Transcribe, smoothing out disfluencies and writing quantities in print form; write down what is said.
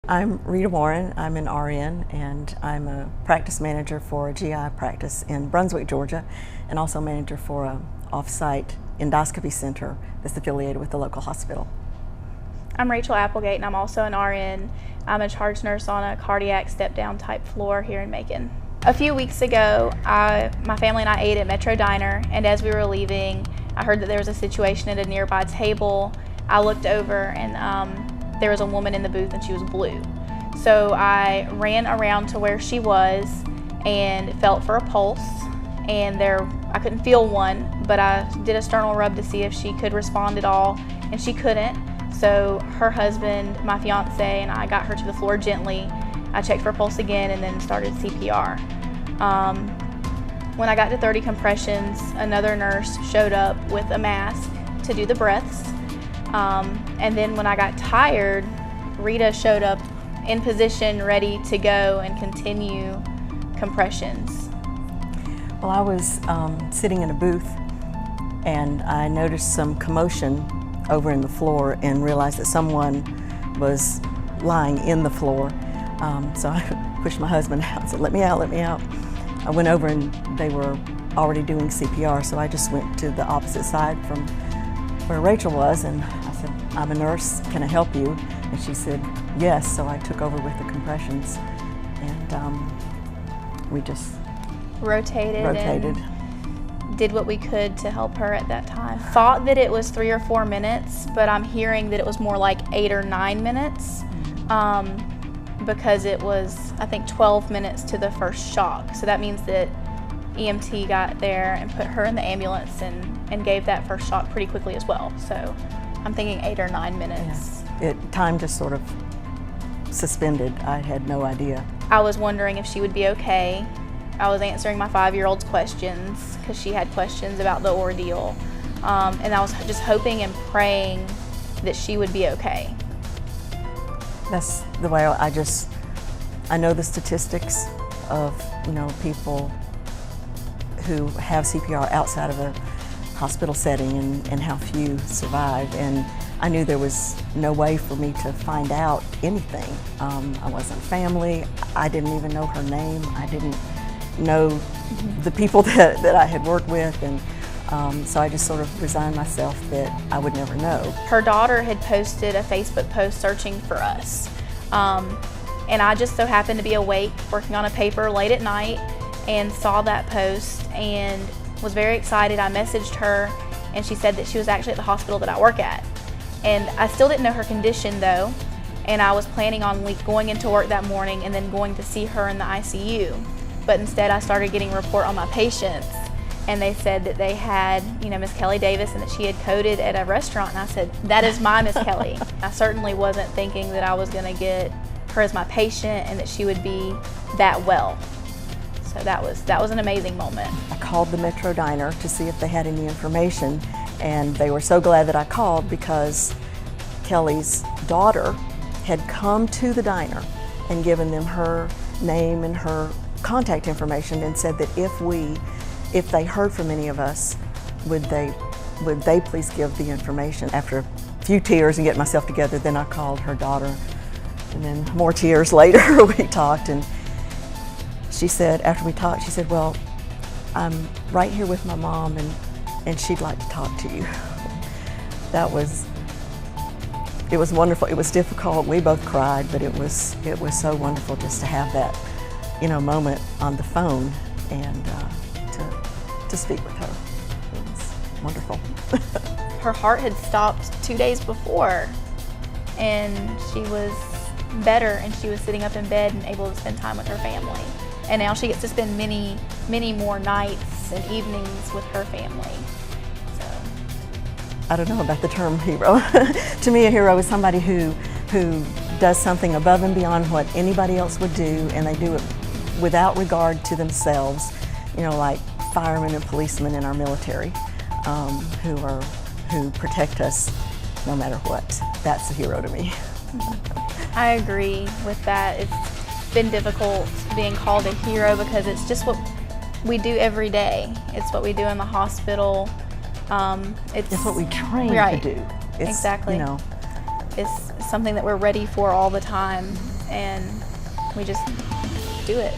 I'm Rita Warren. I'm an RN, and I'm a practice manager for a GI practice in Brunswick, Georgia, and also manager for an off-site endoscopy center that's affiliated with the local hospital. I'm Rachel Applegate, and I'm also an RN. I'm a charge nurse on a cardiac step-down type floor here in Macon. A few weeks ago, my family and I ate at Metro Diner, and as we were leaving, I heard that there was a situation at a nearby table. I looked over, and there was a woman in the booth, and she was blue. So I ran around to where she was and felt for a pulse, and I couldn't feel one, but I did a sternal rub to see if she could respond at all, and she couldn't. So her husband, my fiance, and I got her to the floor gently. I checked for a pulse again and then started CPR. When I got to 30 compressions, another nurse showed up with a mask to do the breaths. And then when I got tired, Rita showed up in position, ready to go and continue compressions. Well, I was sitting in a booth, and I noticed some commotion over in the floor and realized that someone was lying in the floor. So I pushed my husband out and said, "Let me out, let me out." I went over and they were already doing CPR, so I just went to the opposite side from where Rachel was, and I said, "I'm a nurse, can I help you?" And she said, "Yes," so I took over with the compressions, and we just rotated. And did what we could to help her at that time. Thought that it was 3 or 4 minutes, but I'm hearing that it was more like 8 or 9 minutes, because it was, I think, 12 minutes to the first shock. So that means that EMT got there and put her in the ambulance and gave that first shock pretty quickly as well. So I'm thinking 8 or 9 minutes. Yeah. Time just sort of suspended. I had no idea. I was wondering if she would be okay. I was answering my 5-year-old's questions because she had questions about the ordeal. And I was just hoping and praying that she would be okay. That's the way I know the statistics of, people who have CPR outside of a hospital setting and how few survive. And I knew there was no way for me to find out anything. I wasn't family. I didn't even know her name. I didn't know the people that I had worked with, and so I just sort of resigned myself that I would never know. Her daughter had posted a Facebook post searching for us, and I just so happened to be awake working on a paper late at night and saw that post and was very excited. I messaged her, and she said that she was actually at the hospital that I work at, and I still didn't know her condition though, and I was planning on going into work that morning and then going to see her in the ICU. But instead I started getting a report on my patients, and they said that they had, Miss Kelly Davis, and that she had coded at a restaurant, and I said, "That is my Miss Kelly." I certainly wasn't thinking that I was going to get her as my patient and that she would be that well. So that was an amazing moment. I called the Metro Diner to see if they had any information, and they were so glad that I called because Kelly's daughter had come to the diner and given them her name and her contact information and said that if they heard from any of us, would they please give the information. After a few tears and getting myself together, then I called her daughter, and then more tears later we talked, and she said, after we talked, she said, "Well, I'm right here with my mom, and she'd like to talk to you." It was wonderful. It was difficult. We both cried, but it was so wonderful just to have that moment on the phone and to speak with her. It was wonderful. Her heart had stopped 2 days before, and she was better, and she was sitting up in bed and able to spend time with her family. And now she gets to spend many, many more nights and evenings with her family. So I don't know about the term hero. To me, a hero is somebody who does something above and beyond what anybody else would do, and they do it without regard to themselves, like firemen and policemen in our military, who protect us no matter what. That's a hero to me. I agree with that. It's been difficult being called a hero because it's just what we do every day. It's what we do in the hospital. It's what we train to do. Exactly. It's something that we're ready for all the time. and we just do it.